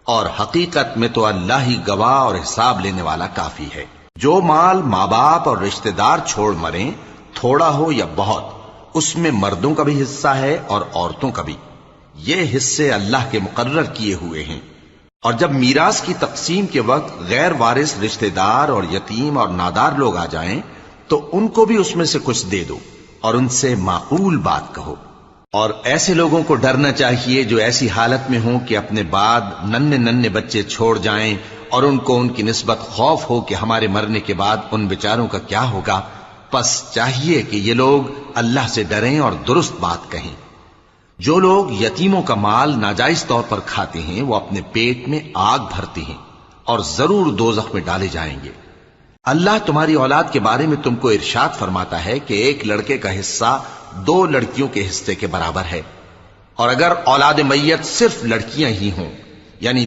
اور حقیقت میں تو اللہ ہی گواہ اور حساب لینے والا کافی ہے۔ جو مال ماں باپ اور رشتہ دار چھوڑ مریں، تھوڑا ہو یا بہت، اس میں مردوں کا بھی حصہ ہے اور عورتوں کا بھی۔ یہ حصے اللہ کے مقرر کیے ہوئے ہیں۔ اور جب میراث کی تقسیم کے وقت غیر وارث رشتہ دار اور یتیم اور نادار لوگ آ جائیں تو ان کو بھی اس میں سے کچھ دے دو اور ان سے معقول بات کہو۔ اور ایسے لوگوں کو ڈرنا چاہیے جو ایسی حالت میں ہوں کہ اپنے بعد ننھے ننھے بچے چھوڑ جائیں اور ان کو ان کی نسبت خوف ہو کہ ہمارے مرنے کے بعد ان بیچاروں کا کیا ہوگا۔ پس چاہیے کہ یہ لوگ اللہ سے ڈریں اور درست بات کہیں۔ جو لوگ یتیموں کا مال ناجائز طور پر کھاتے ہیں وہ اپنے پیٹ میں آگ بھرتے ہیں اور ضرور دوزخ میں ڈالے جائیں گے۔ اللہ تمہاری اولاد کے بارے میں تم کو ارشاد فرماتا ہے کہ ایک لڑکے کا حصہ 2 لڑکیوں کے حصے کے برابر ہے، اور اگر اولاد میت صرف لڑکیاں ہی ہوں، یعنی